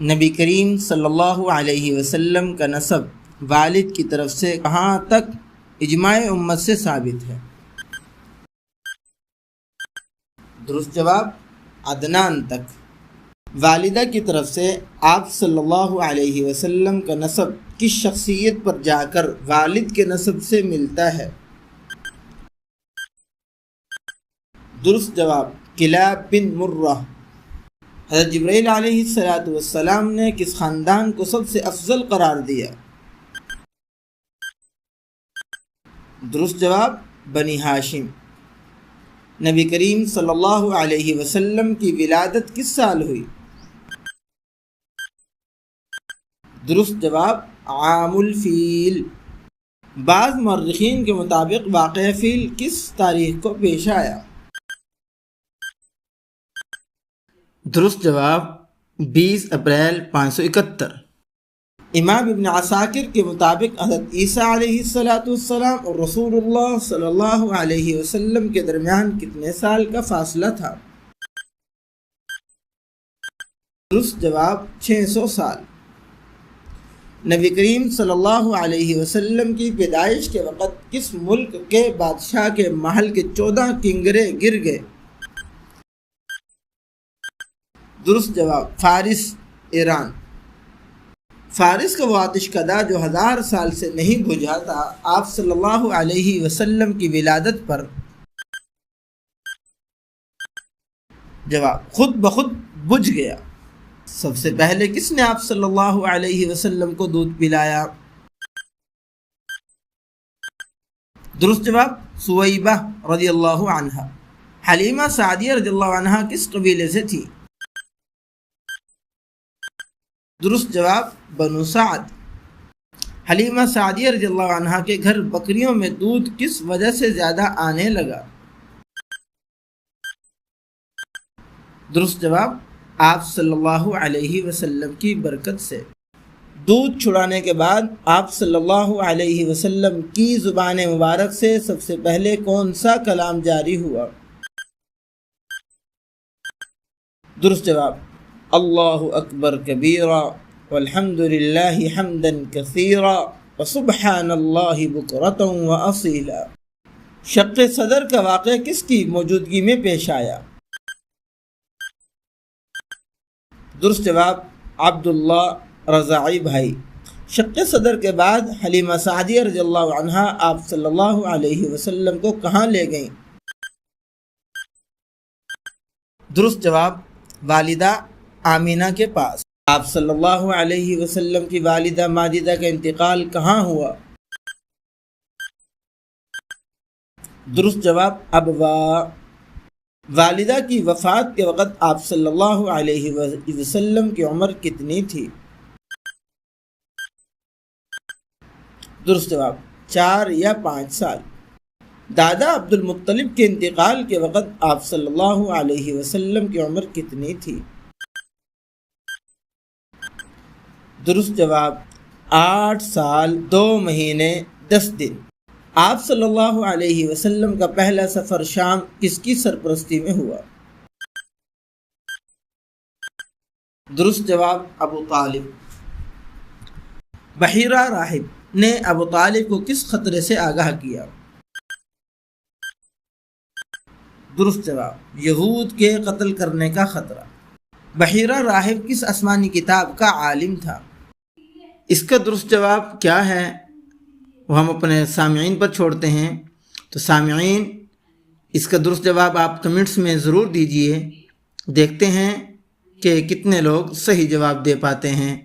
نبی کریم صلی اللہ علیہ وسلم کا نسب والد کی طرف سے کہاں تک اجماع امت سے ثابت ہے؟ درست جواب عدنان تک۔ والدہ کی طرف سے آپ صلی اللہ علیہ وسلم کا نسب کس شخصیت پر جا کر والد کے نسب سے ملتا ہے؟ درست جواب کلاب بن مرہ۔ حضرت جبرائیل علیہ السلام نے کس خاندان کو سب سے افضل قرار دیا؟ درست جواب بنی ہاشم۔ نبی کریم صلی اللہ علیہ وسلم کی ولادت کس سال ہوئی؟ درست جواب عام الفیل۔ بعض مورخین کے مطابق واقعہ فیل کس تاریخ کو پیش آیا؟ درست جواب 20 اپریل 571۔ امام ابن عساکر کے مطابق حضرت عیسیٰ علیہ السلام اور رسول اللہ صلی اللہ علیہ وسلم کے درمیان کتنے سال کا فاصلہ تھا؟ درست جواب 600 سال۔ نبی کریم صلی اللہ علیہ وسلم کی پیدائش کے وقت کس ملک کے بادشاہ کے محل کے 14 کنگرے گر گئے؟ درست جواب فارس، ایران۔ فارس کا وہ آتش کدہ جو 1000 سال سے نہیں بجھا تھا، آپ صلی اللہ علیہ وسلم کی ولادت پر جواب خود بخود بجھ گیا۔ سب سے پہلے کس نے آپ صلی اللہ علیہ وسلم کو دودھ پلایا؟ درست جواب سویبہ رضی اللہ عنہ۔ حلیمہ سعدیہ رضی اللہ عنہ کس قبیلے سے تھی؟ درست جواب بنو سعد۔ حلیمہ سعدیہ رضی اللہ عنہ کے گھر بکریوں میں دودھ کس وجہ سے زیادہ آنے لگا؟ درست جواب آپ صلی اللہ علیہ وسلم کی برکت سے۔ دودھ چھڑانے کے بعد آپ صلی اللہ علیہ وسلم کی زبان مبارک سے سب سے پہلے کون سا کلام جاری ہوا؟ درست جواب اللہ اکبر کبیرا والحمد للہ حمدا کثیرا وسبحان اللہ بکرۃ واصیلا۔ شق صدر کا واقعہ کس کی موجودگی میں پیش آیا؟ درست جواب عبداللہ رضاعی بھائی۔ شق صدر کے بعد حلیمہ سعدیہ رضی اللہ عنہا آپ صلی اللہ علیہ وسلم کو کہاں لے گئیں؟ درست جواب والدہ آمینہ کے پاس۔ آپ صلی اللہ علیہ وسلم کی والدہ ماجدہ کا انتقال کہاں ہوا؟ درست جواب ابوا۔ والدہ کی وفات کے وقت آپ صلی اللہ علیہ وسلم کی عمر کتنی تھی؟ درست جواب 4 یا 5 سال۔ دادا عبد المطلب کے انتقال کے وقت آپ صلی اللہ علیہ وسلم کی عمر کتنی تھی؟ درست جواب 8 سال 2 مہینے 10 دن۔ آپ صلی اللہ علیہ وسلم کا پہلا سفر شام کس کی سرپرستی میں ہوا؟ درست جواب ابو طالب۔ بحیرہ راہب نے ابو طالب کو کس خطرے سے آگاہ کیا؟ درست جواب یہود کے قتل کرنے کا خطرہ۔ بحیرہ راہب کس آسمانی کتاب کا عالم تھا؟ اس کا درست جواب کیا ہے وہ ہم اپنے سامعین پر چھوڑتے ہیں، تو سامعین اس کا درست جواب آپ کمنٹس میں ضرور دیجئے، دیکھتے ہیں کہ کتنے لوگ صحیح جواب دے پاتے ہیں۔